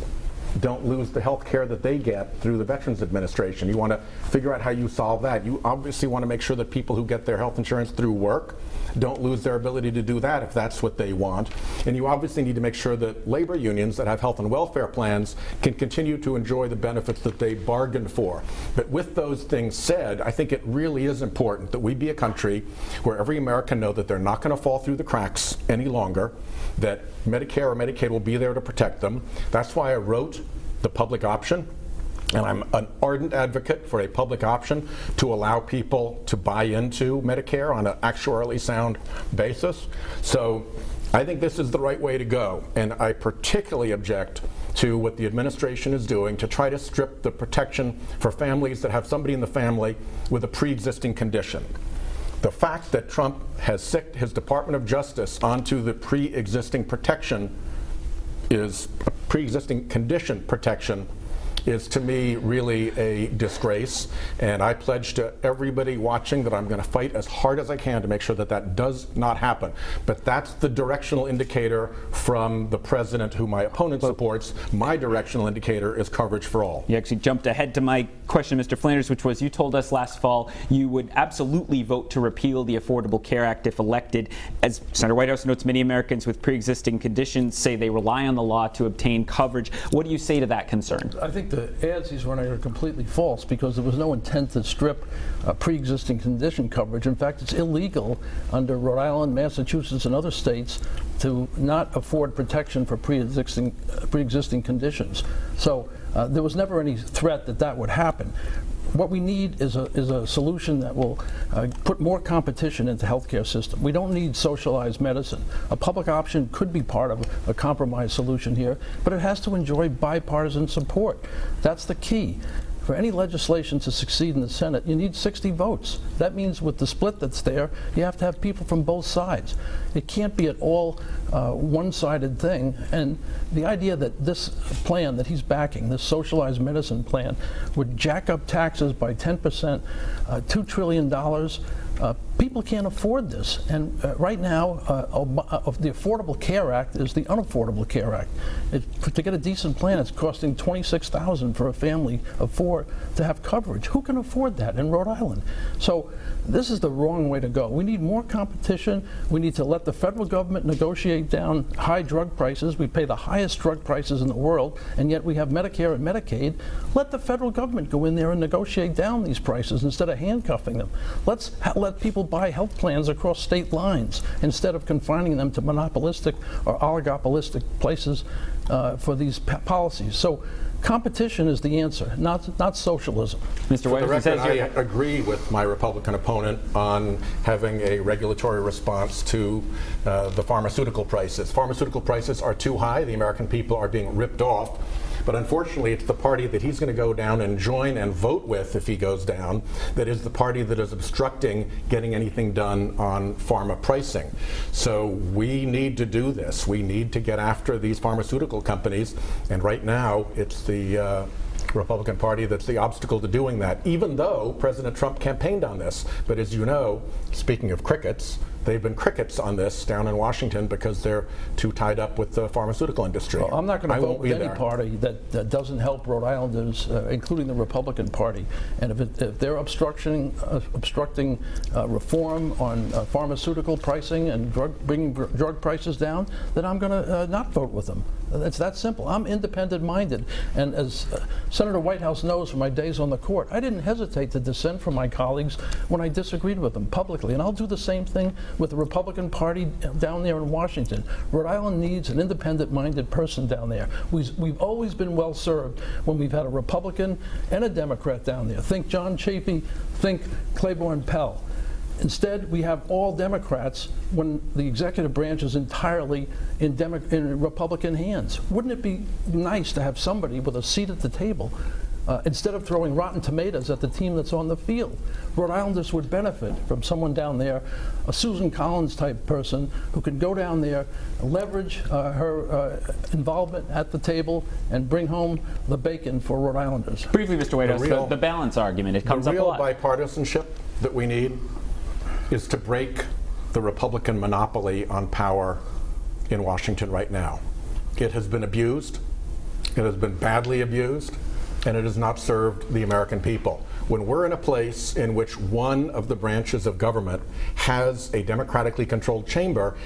don't lose the health care that they get through the Veterans Administration. You want to figure out how you solve that. You obviously want to make sure that people who get their health insurance through work don't lose their ability to do that if that's what they want. And you obviously need to make sure that labor unions that have health and welfare plans can continue to enjoy the benefits that they bargained for. But with those things said, I think it really is important that we be a country where every American know that they're not going to fall through the cracks any longer, that Medicare or Medicaid will be there to protect them. That's why I wrote the public option. And I'm an ardent advocate for a public option to allow people to buy into Medicare on an actuarially sound basis. So I think this is the right way to go. And I particularly object to what the administration is doing to try to strip the protection for families that have somebody in the family with a pre-existing condition. The fact that Trump has sicked his Department of Justice onto the pre-existing protection is pre-existing condition protection is to me really a disgrace, and I pledge to everybody watching that I'm going to fight as hard as I can to make sure that that does not happen. But that's the directional indicator from the president who my opponent supports. My directional indicator is coverage for all. You actually jumped ahead to my question, Mr. Flanders, which was you told us last fall you would absolutely vote to repeal the Affordable Care Act if elected. As Senator Whitehouse notes, many Americans with pre-existing conditions say they rely on the law to obtain coverage. What do you say to that concern? I think the ads he's running are completely false because there was no intent to strip pre-existing condition coverage. In fact, it's illegal under Rhode Island, Massachusetts, and other states to not afford protection for pre-existing conditions. So there was never any threat that that would happen. What we need is a solution that will put more competition into the healthcare system. We don't need socialized medicine. A public option could be part of a compromise solution here, but it has to enjoy bipartisan support. That's the key. For any legislation to succeed in the Senate, you need 60 votes. That means with the split that's there, you have to have people from both sides. It can't be at all one-sided thing. And the idea that this plan that he's backing, this socialized medicine plan, would jack up taxes by 10%, $2 trillion, people can't afford this. And right now, the Affordable Care Act is the Unaffordable Care Act. To get a decent plan, it's costing $26,000 for a family of 4 to have coverage. Who can afford that in Rhode Island? So this is the wrong way to go. We need more competition. We need to let the federal government negotiate down high drug prices. We pay the highest drug prices in the world, and yet we have Medicare and Medicaid. Let the federal government go in there and negotiate down these prices instead of handcuffing them. Let's let people buy health plans across state lines instead of confining them to monopolistic or oligopolistic places for these policies. So competition is the answer, not socialism. Mr. Whitehouse, I agree with my Republican opponent on having a regulatory response to the pharmaceutical prices. Pharmaceutical prices are too high. The American people are being ripped off. But unfortunately, it's the party that he's going to go down and join and vote with if he goes down that is the party that is obstructing getting anything done on pharma pricing. So we need to do this. We need to get after these pharmaceutical companies. And right now, it's the Republican Party that's the obstacle to doing that, even though President Trump campaigned on this. But as you know, speaking of crickets, they've been crickets on this down in Washington because they're too tied up with the pharmaceutical industry. Well, I'm not going to vote won't with be any there. party that doesn't help Rhode Islanders, including the Republican Party. And if they're obstructing reform on pharmaceutical pricing and bringing drug prices down, then I'm going to not vote with them. It's that simple. I'm independent-minded. And as Senator Whitehouse knows from my days on the court, I didn't hesitate to dissent from my colleagues when I disagreed with them publicly. And I'll do the same thing with the Republican Party down there in Washington. Rhode Island needs an independent-minded person down there. We've always been well served when we've had a Republican and a Democrat down there. Think John Chafee, think Claiborne Pell. Instead, we have all Democrats when the executive branch is entirely in Republican hands. Wouldn't it be nice to have somebody with a seat at the table instead of throwing rotten tomatoes at the team that's on the field? Rhode Islanders would benefit from someone down there, a Susan Collins type person who can go down there, leverage her involvement at the table, and bring home the bacon for Rhode Islanders. Briefly, Mr. Whitehouse, the balance argument, it comes up a lot. The real bipartisanship that we need is to break the Republican monopoly on power in Washington right now. It has been abused, it has been badly abused, and it has not served the American people. When we're in a place in which one of the branches of government has a democratically controlled chamber,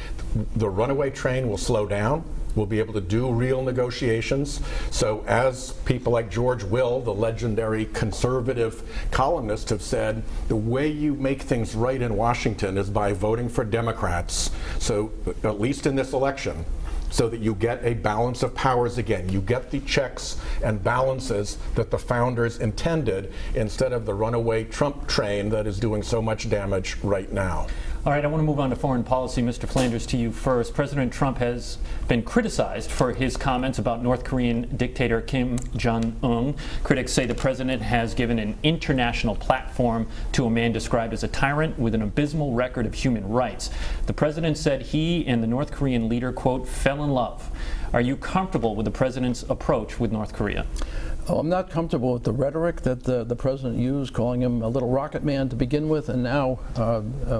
the runaway train will slow down. We'll be able to do real negotiations. So as people like George Will, the legendary conservative columnist, have said, the way you make things right in Washington is by voting for Democrats. So at least in this election, so that you get a balance of powers again. You get the checks and balances that the founders intended instead of the runaway Trump train that is doing so much damage right now. All right, I want to move on to foreign policy. Mr. Flanders, to you first. President Trump has been criticized for his comments about North Korean dictator Kim Jong-un. Critics say the president has given an international platform to a man described as a tyrant with an abysmal record of human rights. The president said he and the North Korean leader, quote, fell in love. Are you comfortable with the president's approach with North Korea? Oh, I'm not comfortable with the rhetoric that the president used, calling him a little rocket man to begin with, and now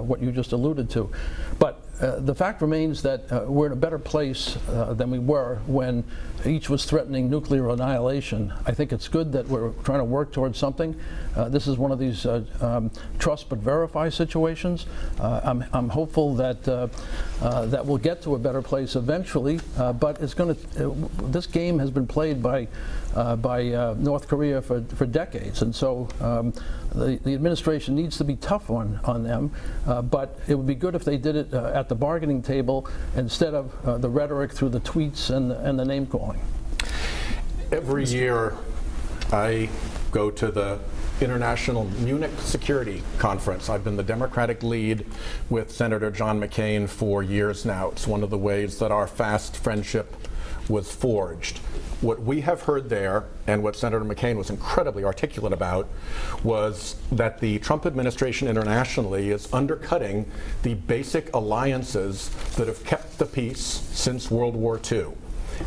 what you just alluded to. But the fact remains that we're in a better place than we were when each was threatening nuclear annihilation. I think it's good that we're trying to work towards something. This is one of these trust but verify situations. I'm hopeful that that we'll get to a better place eventually. But it's going to. This game has been played by North Korea for decades, and so the administration needs to be tough on them. But it would be good if they did it at the bargaining table instead of the rhetoric through the tweets and the name calling. Every year, I go to the International Munich Security Conference. I've been the Democratic lead with Senator John McCain for years now. It's one of the ways that our fast friendship was forged. What we have heard there, and what Senator McCain was incredibly articulate about, was that the Trump administration internationally is undercutting the basic alliances that have kept the peace since World War II,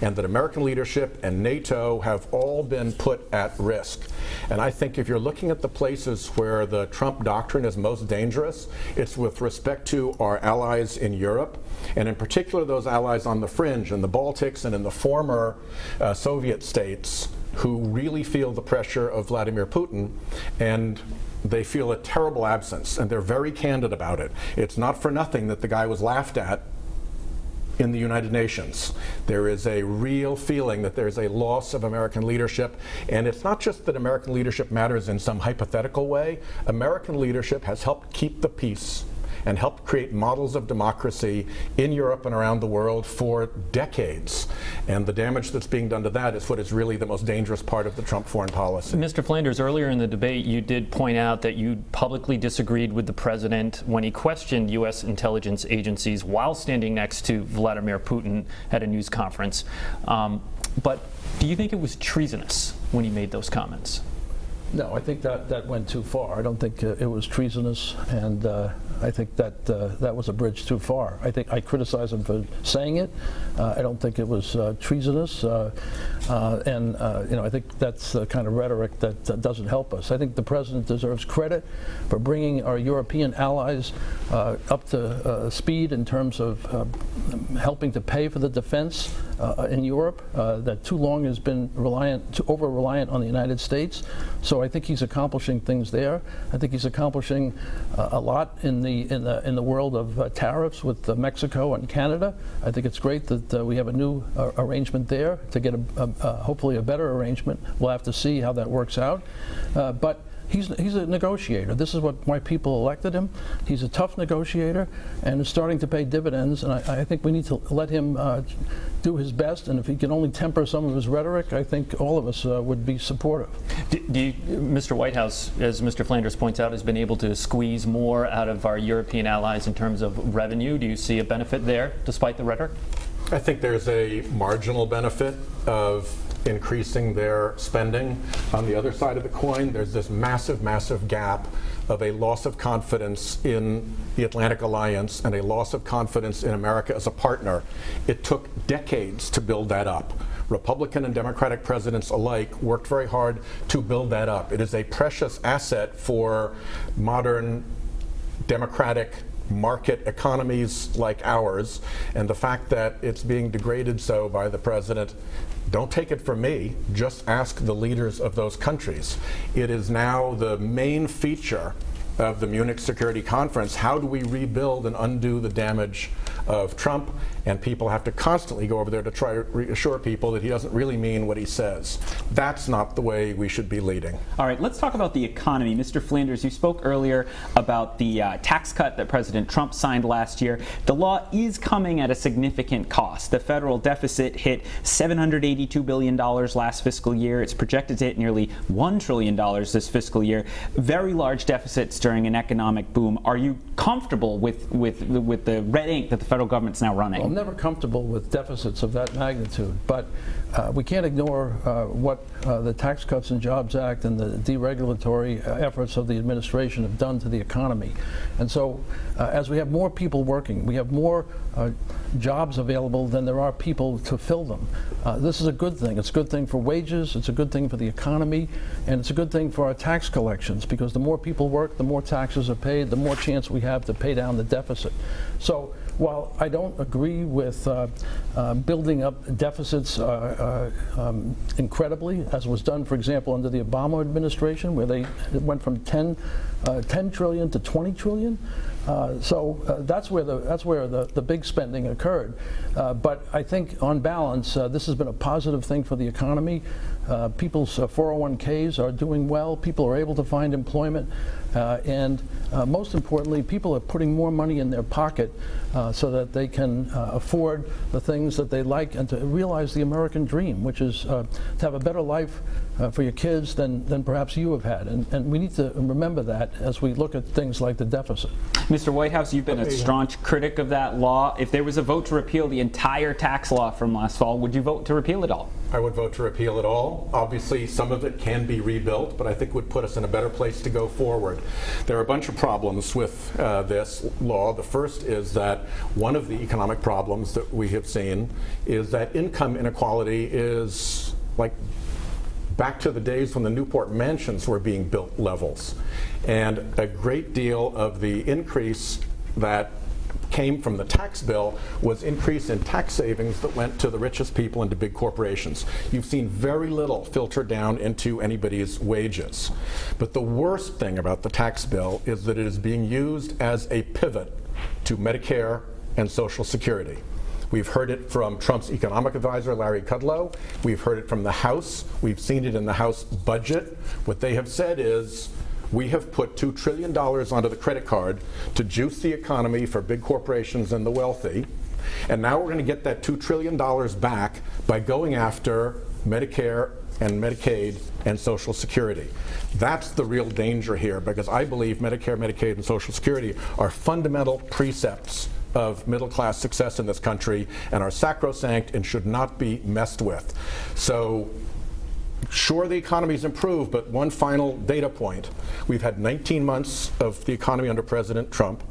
and that American leadership and NATO have all been put at risk. And I think if you're looking at the places where the Trump doctrine is most dangerous, it's with respect to our allies in Europe, and in particular those allies on the fringe in the Baltics and in the former Soviet states who really feel the pressure of Vladimir Putin, and they feel a terrible absence, and they're very candid about it. It's not for nothing that the guy was laughed at in the United Nations. There is a real feeling that there's a loss of American leadership, and it's not just that American leadership matters in some hypothetical way. American leadership has helped keep the peace and helped create models of democracy in Europe and around the world for decades. And the damage that's being done to that is what is really the most dangerous part of the Trump foreign policy. Mr. Flanders, earlier in the debate, you did point out that you publicly disagreed with the president when he questioned U.S. intelligence agencies while standing next to Vladimir Putin at a news conference. But do you think it was treasonous when he made those comments? No, I think that went too far. I don't think it was treasonous, and I think that that was a bridge too far. I think I criticize him for saying it. I don't think it was treasonous, and I think that's the kind of rhetoric that doesn't help us. I think the president deserves credit for bringing our European allies up to speed in terms of helping to pay for the defense in Europe that too long has been over-reliant on the United States. So I think he's accomplishing things there. I think he's accomplishing a lot in the world of tariffs with Mexico and Canada. I think it's great that we have a new arrangement there to get hopefully a better arrangement. We'll have to see how that works out. But he's a negotiator. This is why people elected him. He's a tough negotiator and is starting to pay dividends. And I think we need to let him do his best. And if he can only temper some of his rhetoric, I think all of us would be supportive. Mr. Whitehouse, as Mr. Flanders points out, has been able to squeeze more out of our European allies in terms of revenue. Do you see a benefit there, despite the rhetoric? I think there's a marginal benefit of increasing their spending. On the other side of the coin, there's this massive, massive gap of a loss of confidence in the Atlantic Alliance and a loss of confidence in America as a partner. It took decades to build that up. Republican and Democratic presidents alike worked very hard to build that up. It is a precious asset for modern democratic market economies like ours, and the fact that it's being degraded so by the president, don't take it from me, just ask the leaders of those countries. It is now the main feature of the Munich Security Conference. How do we rebuild and undo the damage of Trump? And people have to constantly go over there to try to reassure people that he doesn't really mean what he says. That's not the way we should be leading. All right, let's talk about the economy. Mr. Flanders, you spoke earlier about the tax cut that President Trump signed last year. The law is coming at a significant cost. The federal deficit hit $782 billion last fiscal year. It's projected to hit nearly $1 trillion this fiscal year. Very large deficits during an economic boom. Are you comfortable with the red ink that the federal government's now running? Well, I'm never comfortable with deficits of that magnitude, but we can't ignore what the Tax Cuts and Jobs Act and the deregulatory efforts of the administration have done to the economy. And so as we have more people working, we have more jobs available than there are people to fill them. This is a good thing. It's a good thing for wages, it's a good thing for the economy, and it's a good thing for our tax collections, because the more people work, the more taxes are paid, the more chance we have to pay down the deficit. So while I don't agree with building up deficits incredibly, as was done, for example, under the Obama administration, where they went from 10 trillion to 20 trillion. So that's where the big spending occurred. But I think on balance, this has been a positive thing for the economy. People's 401ks are doing well. People are able to find employment. And most importantly, people are putting more money in their pocket so that they can afford the things that they like and to realize the American dream, which is to have a better life for your kids than perhaps you have had. And we need to remember that as we look at things like the deficit. Mr. Whitehouse, you've been a staunch critic of that law. If there was a vote to repeal the entire tax law from last fall, would you vote to repeal it all? I would vote to repeal it all. Obviously, some of it can be rebuilt, but I think would put us in a better place to go forward. There are a bunch of problems with this law. The first is that one of the economic problems that we have seen is that income inequality is like back to the days when the Newport mansions were being built levels. And a great deal of the increase that came from the tax bill was increase in tax savings that went to the richest people and to big corporations. You've seen very little filter down into anybody's wages. But the worst thing about the tax bill is that it is being used as a pivot to Medicare and Social Security. We've heard it from Trump's economic advisor, Larry Kudlow. We've heard it from the House. We've seen it in the House budget. What they have said is, we have put $2 trillion onto the credit card to juice the economy for big corporations and the wealthy. And now we're going to get that $2 trillion back by going after Medicare and Medicaid and Social Security. That's the real danger here, because I believe Medicare, Medicaid, and Social Security are fundamental precepts of middle-class success in this country and are sacrosanct and should not be messed with. So, sure, the economy's improved, but one final data point. We've had 19 months of the economy under President Trump.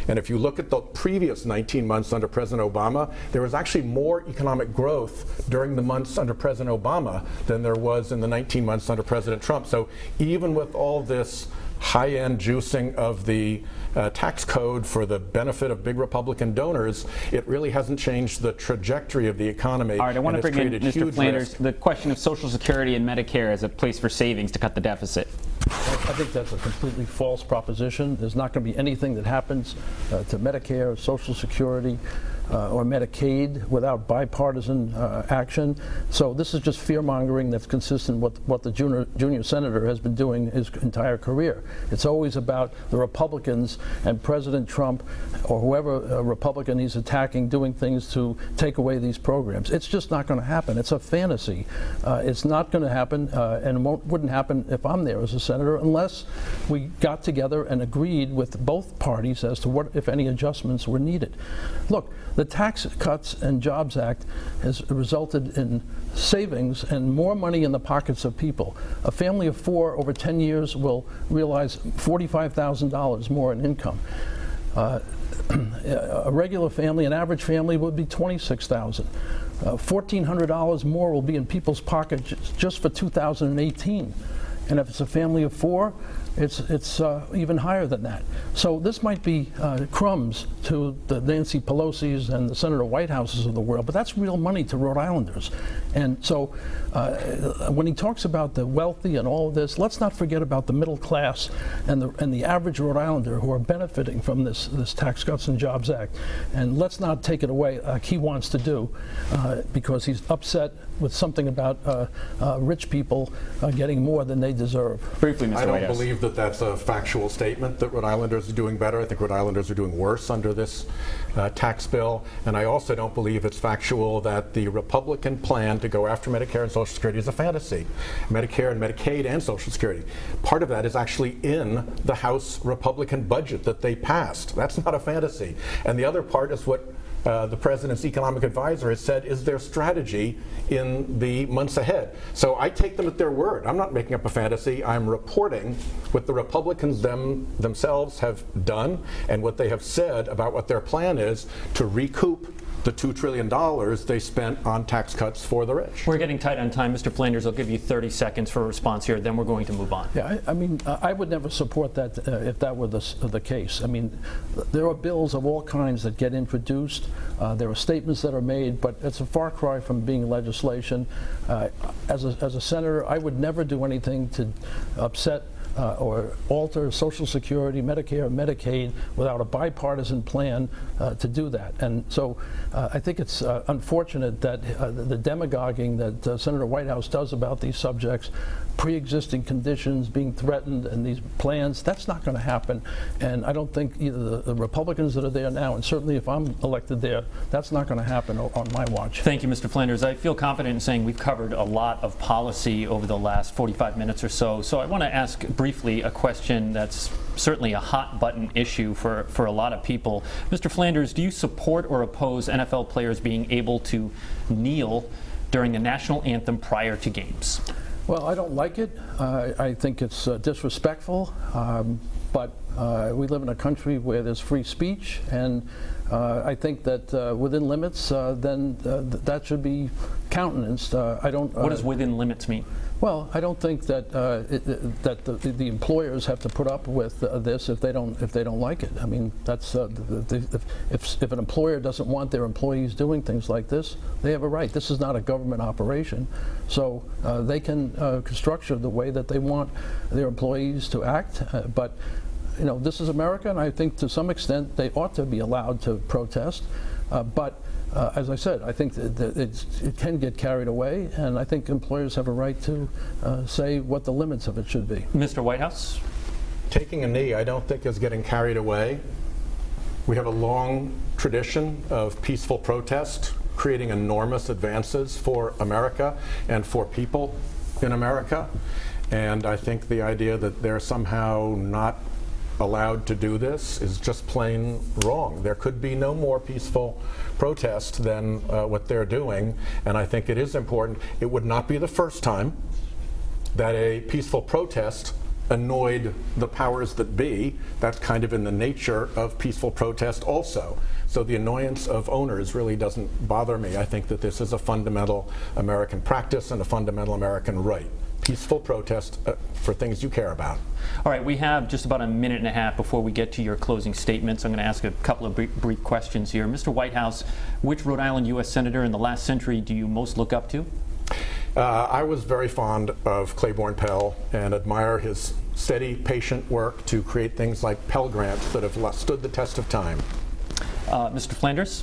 And if you look at the previous 19 months under President Obama, there was actually more economic growth during the months under President Obama than there was in the 19 months under President Trump. So even with all this high-end juicing of the tax code for the benefit of big Republican donors, it really hasn't changed the trajectory of the economy. All right, I want to bring in Mr. Flanders, risk. the question of Social Security and Medicare as a place for savings to cut the deficit. I think that's a completely false proposition. There's not going to be anything that happens to Medicare, Social Security, or Medicaid without bipartisan action. So this is just fear-mongering that's consistent with what the junior senator has been doing his entire career. It's always about the Republicans and President Trump or whoever Republican he's attacking doing things to take away these programs. It's just not going to happen. It's a fantasy. It's not going to happen, and wouldn't happen if I'm there as a senator unless we got together and agreed with both parties as to what, if any, adjustments were needed. Look, the Tax Cuts and Jobs Act has resulted in savings and more money in the pockets of people. A family of 4 over 10 years will realize $45,000 more in income. A regular family, an average family, would be $26,000. $1,400 more will be in people's pockets just for 2018. And if it's a family of 4, it's even higher than that. So this might be crumbs to the Nancy Pelosi's and the Senator Whitehouses of the world, but that's real money to Rhode Islanders. And so when he talks about the wealthy and all of this, let's not forget about the middle class and the average Rhode Islander who are benefiting from this Tax Cuts and Jobs Act. And let's not take it away like he wants to do because he's upset with something about rich people getting more than they deserve. Briefly, Mr. I don't Whitehouse. believe that that's a factual statement that Rhode Islanders are doing better. I think Rhode Islanders are doing worse under this tax bill. And I also don't believe it's factual that the Republican plan to go after Medicare and Social Security is a fantasy. Medicare and Medicaid and Social Security. Part of that is actually in the House Republican budget that they passed. That's not a fantasy. And the other part is what the president's economic advisor has said is their strategy in the months ahead. So I take them at their word. I'm not making up a fantasy. I'm reporting what the Republicans themselves have done and what they have said about what their plan is to recoup the $2 trillion they spent on tax cuts for the rich. We're getting tight on time. Mr. Flanders, I'll give you 30 seconds for a response here, then we're going to move on. Yeah, I mean, I would never support that if that were the case. I mean, there are bills of all kinds that get introduced. There are statements that are made, but it's a far cry from being legislation. As a senator, I would never do anything to upset or alter Social Security, Medicare, Medicaid without a bipartisan plan to do that. And so I think it's unfortunate that the demagoguing that Senator Whitehouse does about these subjects, pre-existing conditions being threatened and these plans, that's not going to happen. And I don't think either the Republicans that are there now, and certainly if I'm elected there, that's not going to happen on my watch. Thank you, Mr. Flanders. I feel confident in saying we've covered a lot of policy over the last 45 minutes or so. So I want to ask briefly a question that's certainly a hot button issue for a lot of people. Mr. Flanders, do you support or oppose NFL players being able to kneel during the national anthem prior to games? Well, I don't like it. I think it's disrespectful, but we live in a country where there's free speech, and I think that within limits, then that should be countenanced. I don't. What does within limits mean? Well, I don't think that that the employers have to put up with this if they don't like it. I mean, that's if an employer doesn't want their employees doing things like this, they have a right. This is not a government operation, so they can structure the way that they want their employees to act. But you know, this is America, and I think to some extent they ought to be allowed to protest. But as I said, I think that it can get carried away, and I think employers have a right to say what the limits of it should be. Mr. Whitehouse? Taking a knee, I don't think, is getting carried away. We have a long tradition of peaceful protest, creating enormous advances for America and for people in America. And I think the idea that they're somehow not allowed to do this is just plain wrong. There could be no more peaceful protest than what they're doing, and I think it is important. It would not be the first time that a peaceful protest annoyed the powers that be. That's kind of in the nature of peaceful protest also. So the annoyance of owners really doesn't bother me. I think that this is a fundamental American practice and a fundamental American right. Peaceful protest for things you care about. All right, we have just about a minute and a half before we get to your closing statements. I'm going to ask a couple of brief questions here. Mr. Whitehouse, which Rhode Island U.S. Senator in the last century do you most look up to? I was very fond of Claiborne Pell and admire his steady, patient work to create things like Pell Grants that have stood the test of time. Mr. Flanders?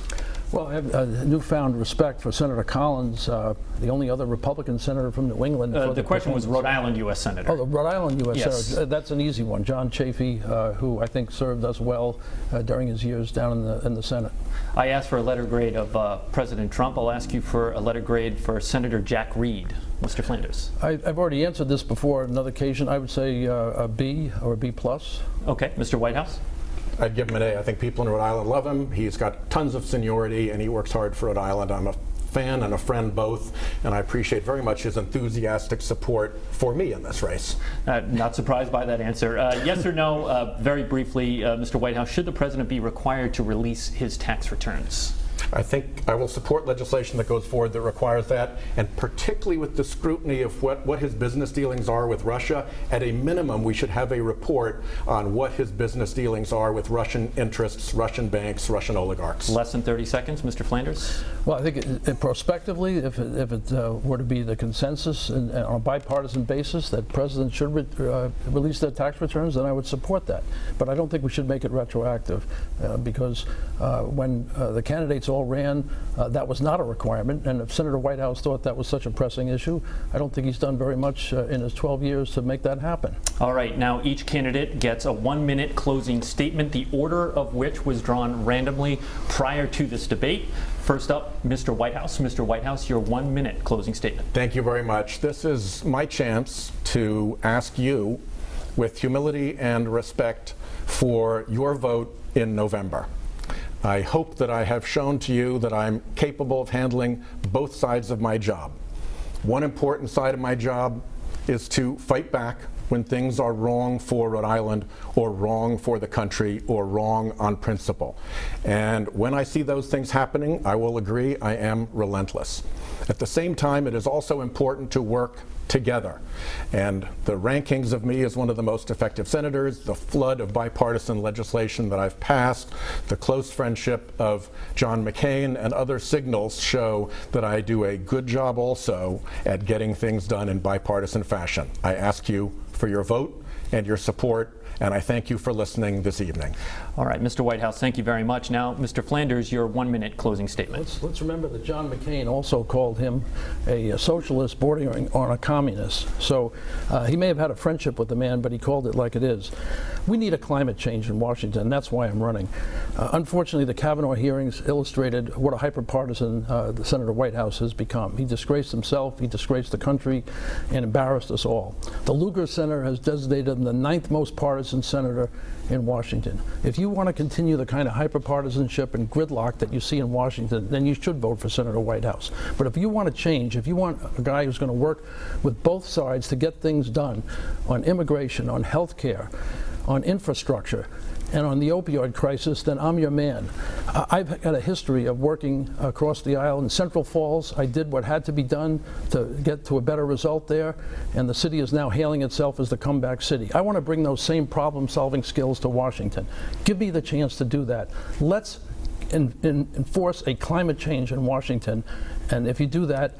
Well, I have a newfound respect for Senator Collins, the only other Republican senator from New England. The question was Rhode Island U.S. Senator. Oh, the Rhode Island U.S. Yes. Senator. That's an easy one. John Chafee, who I think served us well during his years down in the Senate. I asked for a letter grade of President Trump. I'll ask you for a letter grade for Senator Jack Reed. Mr. Flanders. I've already answered this before on another occasion. I would say a B or a B+. Okay. Mr. Whitehouse? I'd give him an A. I think people in Rhode Island love him. He's got tons of seniority, and he works hard for Rhode Island. I'm a fan and a friend both, and I appreciate very much his enthusiastic support for me in this race. Not surprised by that answer. Yes or no, very briefly, Mr. Whitehouse, should the president be required to release his tax returns? I think I will support legislation that goes forward that requires that, and particularly with the scrutiny of what his business dealings are with Russia. At a minimum, we should have a report on what his business dealings are with Russian interests, Russian banks, Russian oligarchs. Less than 30 seconds, Mr. Flanders. Well, I think prospectively, if it were to be the consensus on a bipartisan basis that presidents should release their tax returns, then I would support that. But I don't think we should make it retroactive because when the candidates all ran, that was not a requirement. And if Senator Whitehouse thought that was such a pressing issue, I don't think he's done very much in his 12 years to make that happen. All right, now each candidate gets a 1-minute closing statement, the order of which was drawn randomly prior to this debate. First up, Mr. Whitehouse. Mr. Whitehouse, your 1-minute closing statement. Thank you very much. This is my chance to ask you, with humility and respect, for your vote in November. I hope that I have shown to you that I'm capable of handling both sides of my job. One important side of my job is to fight back when things are wrong for Rhode Island or wrong for the country or wrong on principle. And when I see those things happening, I will agree I am relentless. At the same time, it is also important to work together. And the rankings of me as one of the most effective senators, the flood of bipartisan legislation that I've passed, the close friendship of John McCain and other signals show that I do a good job also at getting things done in bipartisan fashion. I ask you for your vote and your support, and I thank you for listening this evening. All right, Mr. Whitehouse, thank you very much. Now, Mr. Flanders, your 1-minute closing statement. Let's remember that John McCain also called him a socialist bordering on a communist. So he may have had a friendship with the man, but he called it like it is. We need a climate change in Washington. That's why I'm running. Unfortunately, the Kavanaugh hearings illustrated what a hyper-partisan Senator Whitehouse has become. He disgraced himself, he disgraced the country, and embarrassed us all. The Lugar Center has designated him the 9th most partisan senator in Washington. If you want to continue the kind of hyperpartisanship and gridlock that you see in Washington, then you should vote for Senator Whitehouse. But if you want to change, if you want a guy who's going to work with both sides to get things done on immigration, on health care, on infrastructure, and on the opioid crisis, then I'm your man. I've got a history of working across the aisle. In Central Falls, I did what had to be done to get to a better result there, and the city is now hailing itself as the comeback city. I want to bring those same problem-solving skills to Washington. Give me the chance to do that. Let's enforce a climate change in Washington, and if you do that,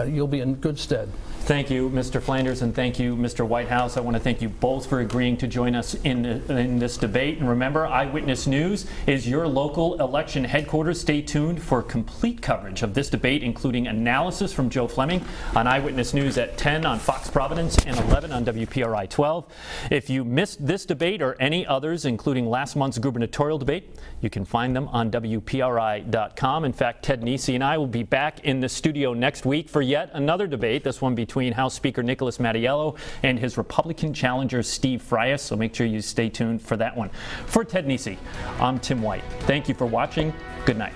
you'll be in good stead. Thank you, Mr. Flanders, and thank you, Mr. Whitehouse. I want to thank you both for agreeing to join us in this debate. And remember, Eyewitness News is your local election headquarters. Stay tuned for complete coverage of this debate, including analysis from Joe Fleming on Eyewitness News at 10 on Fox Providence and 11 on WPRI 12. If you missed this debate or any others, including last month's gubernatorial debate, you can find them on WPRI.com. In fact, Ted Nesi and I will be back in the studio next week for yet another debate, this one between House Speaker Nicholas Mattiello and his Republican challenger Steve Frias, so make sure you stay tuned for that one. For Ted Nesi, I'm Tim White. Thank you for watching. Good night.